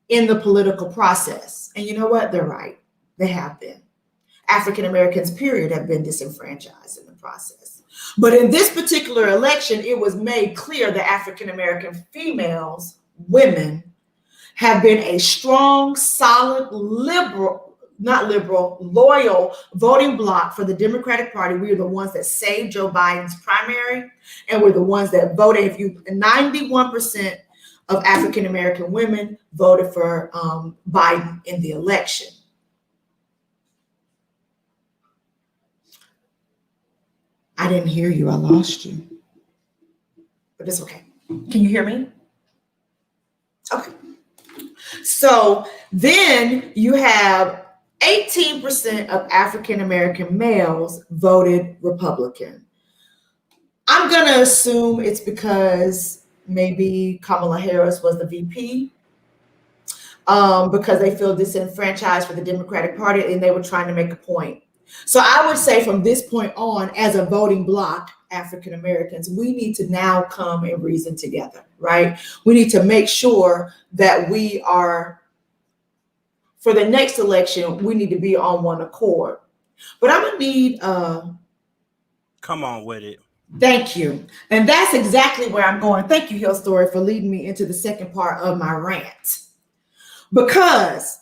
in the political process. And you know what? They're right. They have been. African Americans, period, have been disenfranchised in the process. But in this particular election, it was made clear that African American females, women, have been a strong, solid, loyal voting bloc for the Democratic Party. We are the ones that saved Joe Biden's primary, and we're the ones that voted. 91% of African American women voted for Biden in the election. I didn't hear you. I lost you. But it's okay. Can you hear me? Okay. So then you have 18% of African American males voted Republican. I'm going to assume it's because maybe Kamala Harris was the VP, because they feel disenfranchised for the Democratic Party and they were trying to make a point. So I would say from this point on, as a voting bloc, African Americans, we need to now come and reason together, right? We need to make sure that we are, for the next election, we need to be on one accord. But I'm going to need... Come on with it. Thank you. And that's exactly where I'm going. Thank you, Hill Story, for leading me into the second part of my rant. Because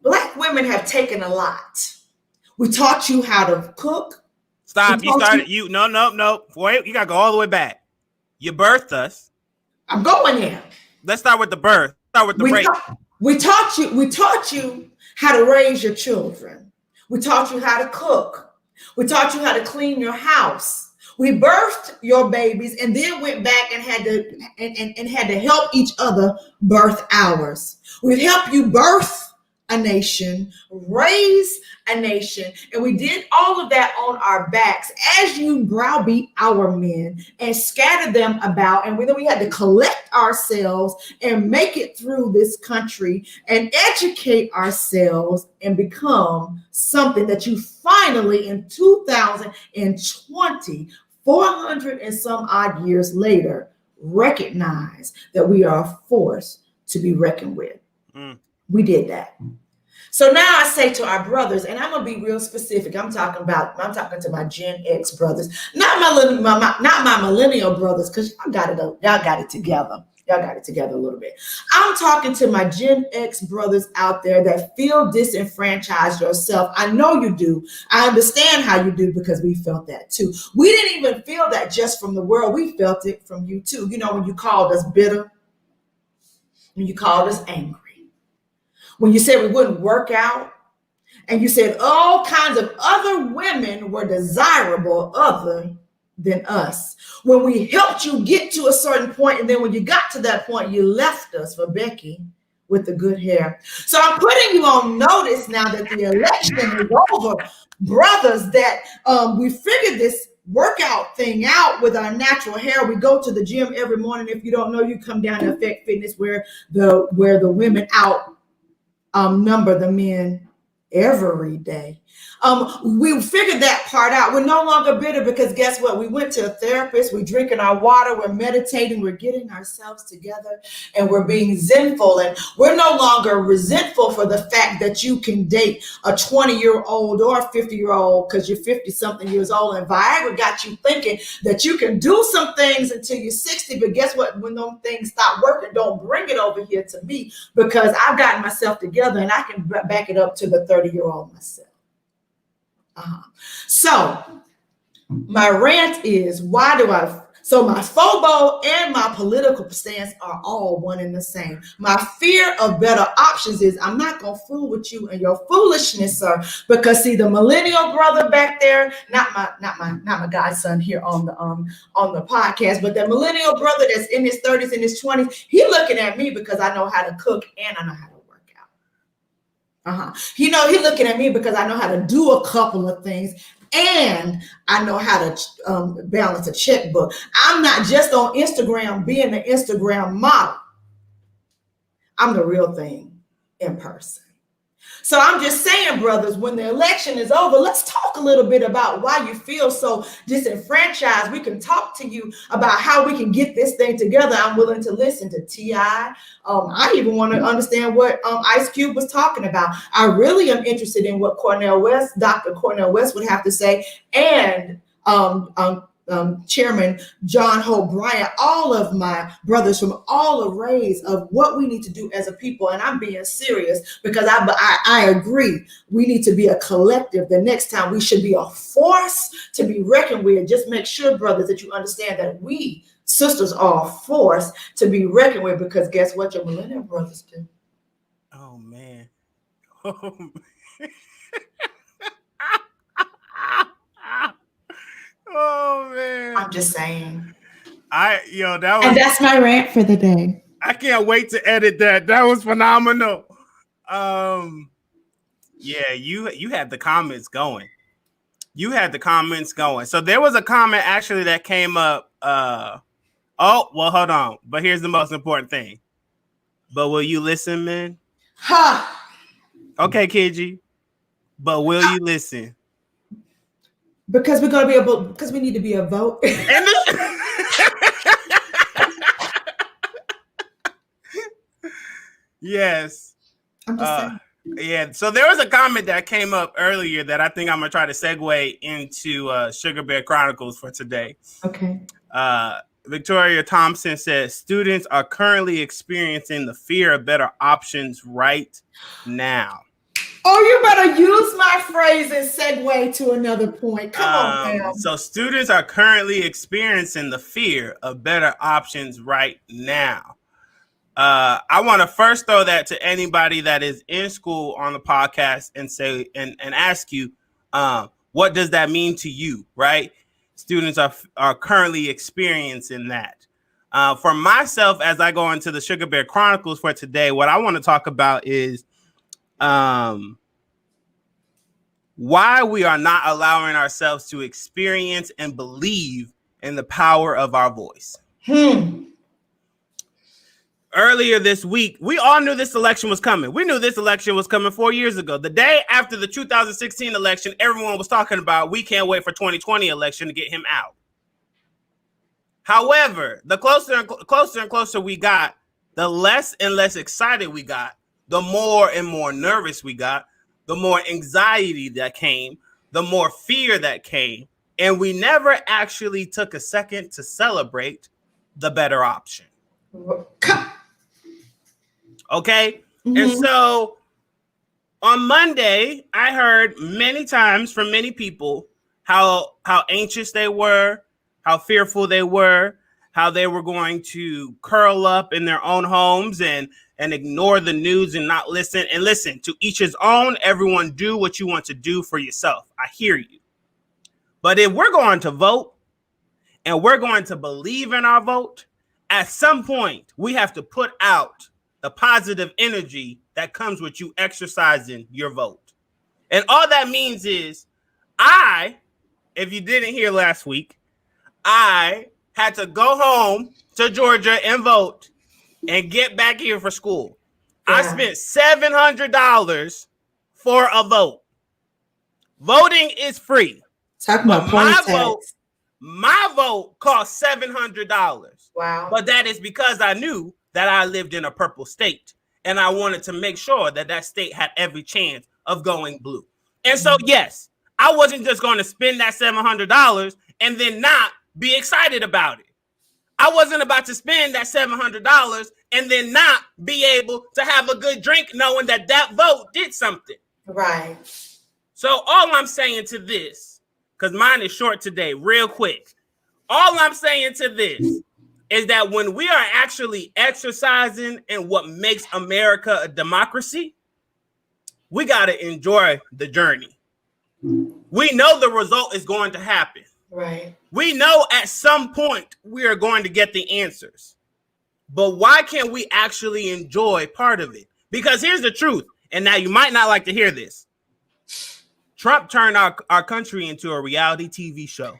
Black women have taken a lot. We taught you how to cook. Stop. No. Wait, you got to go all the way back. You birthed us. I'm going there. Let's start with the birth. Start with the rape. We taught you how to raise your children. We taught you how to cook. We taught you how to clean your house. We birthed your babies and then went back and had to help each other birth ours. We've helped you birth a nation, raise a nation, and we did all of that on our backs as you browbeat our men and scattered them about. And then we had to collect ourselves and make it through this country and educate ourselves and become something that you finally in 2020, 400 and some odd years later, recognize that we are a force to be reckoned with. We did that. So now I say to our brothers, and I'm gonna be real specific. I'm talking to my Gen X brothers, not my millennial brothers, because y'all got it together. Y'all got it together a little bit. I'm talking to my Gen X brothers out there that feel disenfranchised yourself. I know you do. I understand how you do, because we felt that too. We didn't even feel that just from the world. We felt it from you too. You know, when you called us bitter, when you called us angry, when you said we wouldn't work out, and you said all kinds of other women were desirable other than us. When we helped you get to a certain point, and then when you got to that point, you left us for Becky with the good hair. So I'm putting you on notice now that the election is over, brothers, that we figured this workout thing out with our natural hair. We go to the gym every morning. If you don't know, you come down to Effect Fitness, where the women out number the men every day. We figured that part out. We're no longer bitter because guess what? We went to a therapist. We're drinking our water. We're meditating. We're getting ourselves together, and we're being zenful. And we're no longer resentful for the fact that you can date a 20-year-old or a 50-year-old because you're 50-something years old. And Viagra got you thinking that you can do some things until you're 60. But guess what? When those things stop working, don't bring it over here to me because I've gotten myself together and I can back it up to the 30-year-old myself. So my rant is so my FOBO and my political stance are all one and the same. My fear of better options is I'm not going to fool with you and your foolishness, sir, because see the millennial brother back there, not my godson here on the podcast, but the millennial brother that's in his 30s and his 20s, he looking at me because I know how to cook and I know how to work out. He looking at me because I know how to do a couple of things and I know how to balance a checkbook. I'm not just on Instagram being an Instagram model. I'm the real thing in person. So I'm just saying, brothers, when the election is over, let's talk a little bit about why you feel so disenfranchised. We can talk to you about how we can get this thing together. I'm willing to listen to T.I. I even want to understand what Ice Cube was talking about. I really am interested in what Dr. Cornel West would have to say, and Chairman John Hope Bryant, all of my brothers from all arrays of what we need to do as a people. And I'm being serious because I agree. We need to be a collective. The next time we should be a force to be reckoned with. Just make sure, brothers, that you understand that we sisters are a force to be reckoned with because guess what your millennial brothers do? Oh, man. Oh man! I'm just saying. That's my rant for the day. I can't wait to edit that. That was phenomenal. Yeah, you had the comments going. So there was a comment actually that came up. Hold on. But here's the most important thing. But will you listen, man? Okay, Kiji. But will you listen? Because we need to be a vote. Yes. I'm just saying. Yeah. So there was a comment that came up earlier that I think I'm gonna try to segue into Sugar Bear Chronicles for today. Okay. Victoria Thompson says students are currently experiencing the fear of better options right now. Oh, you better use my phrase and segue to another point. Come on, man. So students are currently experiencing the fear of better options right now. I want to first throw that to anybody that is in school on the podcast and say and ask you, what does that mean to you, right? Students are currently experiencing that. For myself, as I go into the Sugar Bear Chronicles for today, what I want to talk about is why we are not allowing ourselves to experience and believe in the power of our voice. Earlier this week, we all knew this election was coming. We knew this election was coming 4 years ago. The day after the 2016 election, everyone was talking about we can't wait for 2020 election to get him out. However, the closer and closer we got, the less and less excited we got, the more and more nervous we got, the more anxiety that came, the more fear that came, and we never actually took a second to celebrate the better option. Okay? Mm-hmm. And so on Monday, I heard many times from many people how anxious they were, how fearful they were, how they were going to curl up in their own homes and ignore the news and not listen. And listen, to each his own. Everyone do what you want to do for yourself. I hear you. But if we're going to vote and we're going to believe in our vote, at some point we have to put out the positive energy that comes with you exercising your vote. And all that means is if you didn't hear last week, I had to go home to Georgia and vote and get back here for school. Yeah. I spent $700 for a vote. Voting is free. Talking about my vote cost $700. Wow. But that is because I knew that I lived in a purple state, and I wanted to make sure that that state had every chance of going blue. And so, yes, I wasn't just going to spend that $700 and then not be excited about it. I wasn't about to spend that $700 and then not be able to have a good drink knowing that that vote did something. Right. So all I'm saying to this, because mine is short today, real quick. All I'm saying to this is that when we are actually exercising in what makes America a democracy, we got to enjoy the journey. We know the result is going to happen. Right. We know at some point we are going to get the answers. But why can't we actually enjoy part of it? Because here's the truth. And now you might not like to hear this. Trump turned our country into a reality TV show.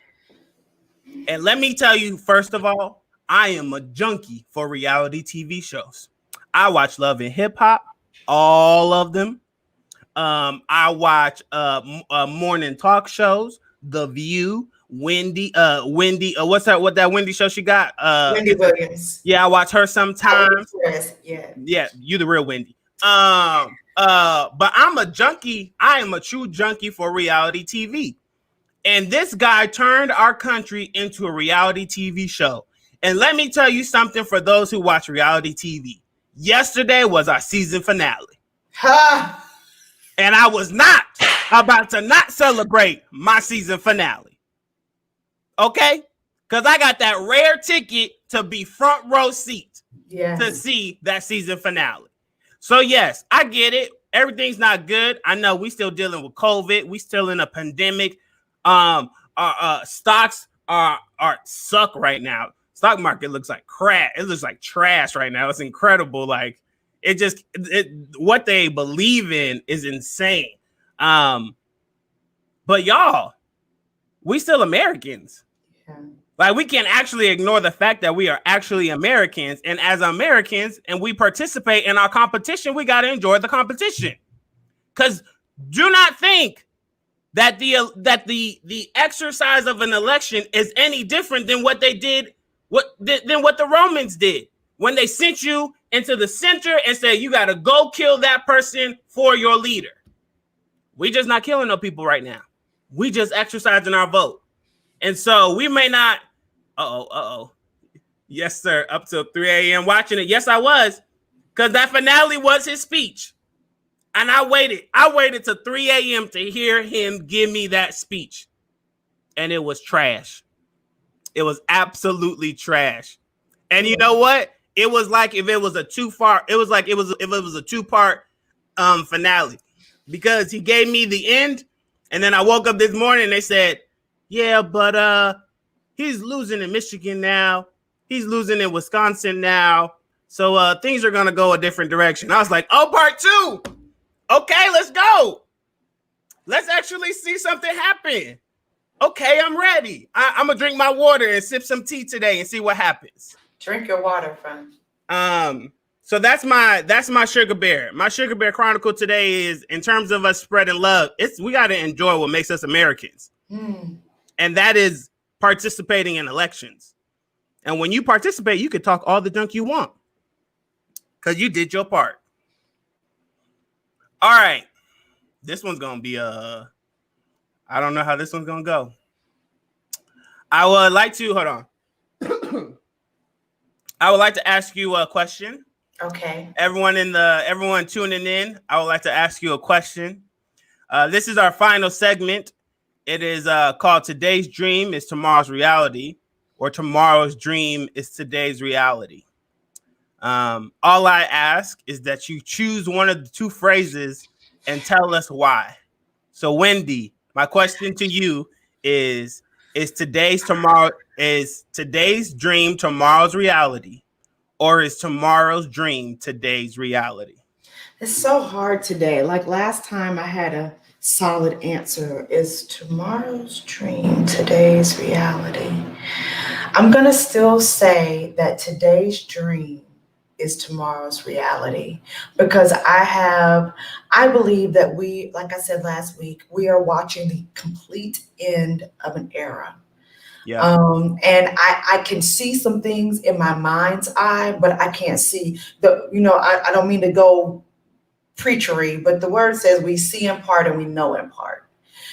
And let me tell you, first of all, I am a junkie for reality TV shows. I watch Love and Hip Hop, all of them. I watch morning talk shows, The View, Wendy, what's that? What that Wendy show she got? Wendy Williams. Yeah, I watch her sometimes. Yeah, you the real Wendy. But I'm a junkie. I am a true junkie for reality TV. And this guy turned our country into a reality TV show. And let me tell you something for those who watch reality TV. Yesterday was our season finale. Ha! And I was not about to not celebrate my season finale. Okay? Because I got that rare ticket to be front row seat to see that season finale. So yes, I get it. Everything's not good. I know we still dealing with COVID. We still in a pandemic. Our stocks are suck right now. Stock market looks like crap. It looks like trash right now. It's incredible. Like what they believe in is insane. But y'all, we still Americans. Yeah. Like we can't actually ignore the fact that we are actually Americans, and as Americans, and we participate in our competition, we got to enjoy the competition. Because do not think that the exercise of an election is any different than what they did, than what the Romans did when they sent you into the center and said you got to go kill that person for your leader. We just not killing no people right now. We just exercising our vote. And so we may not, yes, sir, up till 3 a.m. watching it. Yes, I was, because that finale was his speech. And I waited till 3 a.m. to hear him give me that speech. And it was trash. It was absolutely trash. And you know what? It was like if it was a two-part finale. Because he gave me the end, and then I woke up this morning and they said, yeah, but he's losing in Michigan now. He's losing in Wisconsin now. So things are going to go a different direction. I was like, oh, part two. Okay, let's go. Let's actually see something happen. Okay, I'm ready. I'm going to drink my water and sip some tea today and see what happens. Drink your water, friend. So that's my sugar bear. My sugar bear chronicle today is, in terms of us spreading love, we got to enjoy what makes us Americans. And that is participating in elections. And when you participate, you can talk all the junk you want because you did your part. All right. This one's going to be I don't know how this one's going to go. I would like to, hold on. I would like to ask you a question. Okay. Everyone tuning in, I would like to ask you a question. This is our final segment. It is called Today's Dream is Tomorrow's Reality, or Tomorrow's Dream is Today's Reality. All I ask is that you choose one of the two phrases and tell us why. So, Wendy, my question to you is today's dream tomorrow's reality, or is tomorrow's dream today's reality? It's so hard today. Like last time I had a solid answer. Is tomorrow's dream today's reality? I'm going to still say that today's dream is tomorrow's reality, because I believe that we, like I said last week, we are watching the complete end of an era. Yeah. And I can see some things in my mind's eye, but I can't see I don't mean to go preachery, but the word says we see in part and we know in part.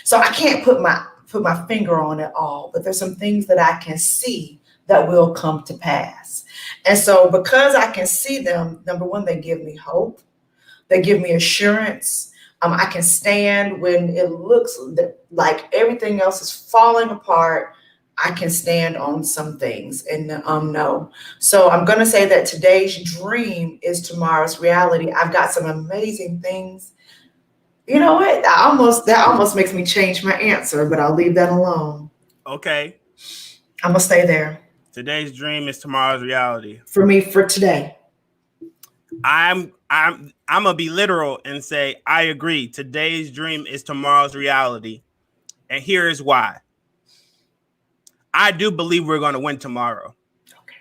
So I can't put my finger on it all, but there's some things that I can see that will come to pass. And so because I can see them, number one, they give me hope. They give me assurance. I can stand when it looks like everything else is falling apart. I can stand on some things and know. So I'm going to say that today's dream is tomorrow's reality. I've got some amazing things. You know what? That almost makes me change my answer, but I'll leave that alone. Okay. I'm going to stay there. Today's dream is tomorrow's reality. For me, for today. I'm gonna be literal and say I agree. Today's dream is tomorrow's reality. And here is why. I do believe we're going to win tomorrow. Okay.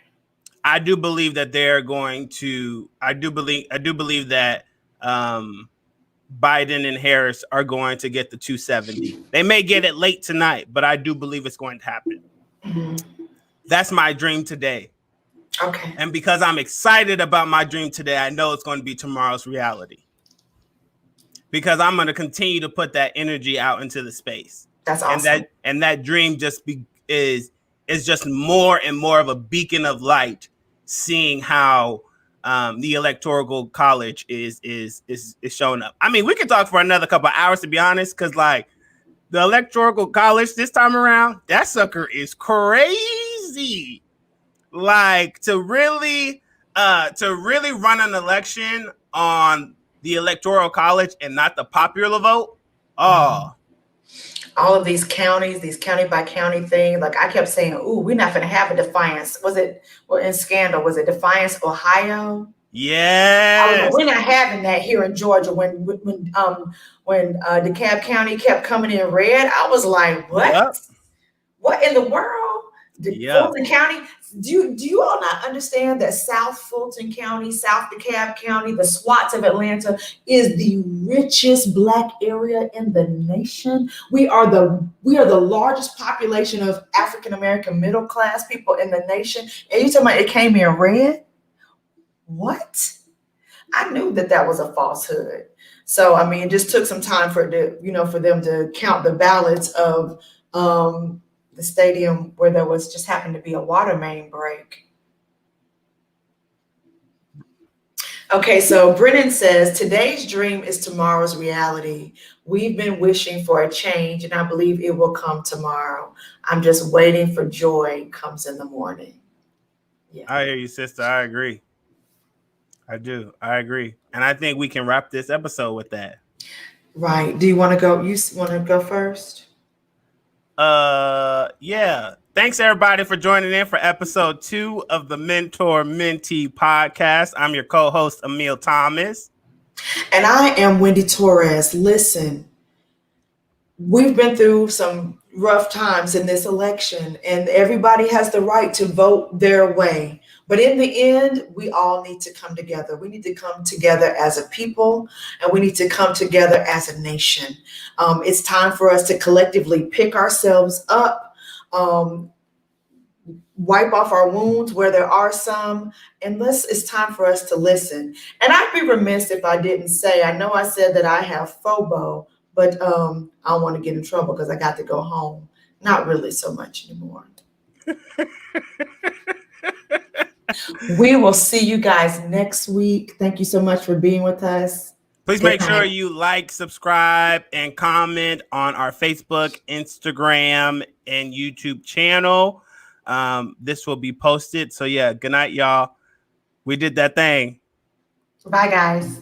I do believe that they're going to. I do believe that Biden and Harris are going to get the 270. They may get it late tonight, but I do believe it's going to happen. Mm-hmm. That's my dream today. Okay. And because I'm excited about my dream today, I know it's going to be tomorrow's reality. Because I'm going to continue to put that energy out into the space. That's awesome. And that dream just is just more and more of a beacon of light, seeing how the electoral college is showing up. I mean, we could talk for another couple of hours, to be honest, because like the electoral college this time around, that sucker is crazy. Like to really run an election on the electoral college and not the popular vote. Oh. All of these counties, these county by county thing. Like I kept saying, "Ooh, we're not going to have a Defiance." Was it in Scandal? Was it Defiance, Ohio? Yes. We're not having that here in Georgia. When DeKalb County kept coming in red, I was like, "What? Yep. What in the world?" Fulton County. Do you all not understand that South Fulton County, South DeKalb County, the SWATs of Atlanta is the richest Black area in the nation? We are the largest population of African American middle class people in the nation. And you talking about it came in red? What? I knew that was a falsehood. So I mean, it just took some time for them to count the ballots of the stadium where there was just happened to be a water main break. Okay, so Brennan says, today's dream is tomorrow's reality. We've been wishing for a change, and I believe it will come tomorrow. I'm just waiting for joy comes in the morning. Yeah. I hear you, sister. I agree. I do. I agree. And I think we can wrap this episode with that. Right. Do you want to go? You want to go first? Yeah. Thanks everybody for joining in for episode 2 of the Mentor Mentee Podcast. I'm your co-host, Emil Thomas. And I am Wendy Torres. Listen, we've been through some rough times in this election, and everybody has the right to vote their way. But in the end, we all need to come together. We need to come together as a people, and we need to come together as a nation. It's time for us to collectively pick ourselves up, wipe off our wounds where there are some, and it's time for us to listen. And I'd be remiss if I didn't say, I know I said that I have FOBO, but I don't want to get in trouble because I got to go home. Not really so much anymore. We will see you guys next week. Thank you so much for being with us. Please make sure you like, subscribe, and comment on our Facebook, Instagram, and YouTube channel. This will be posted. So yeah, good night, y'all. We did that thing. Bye, guys.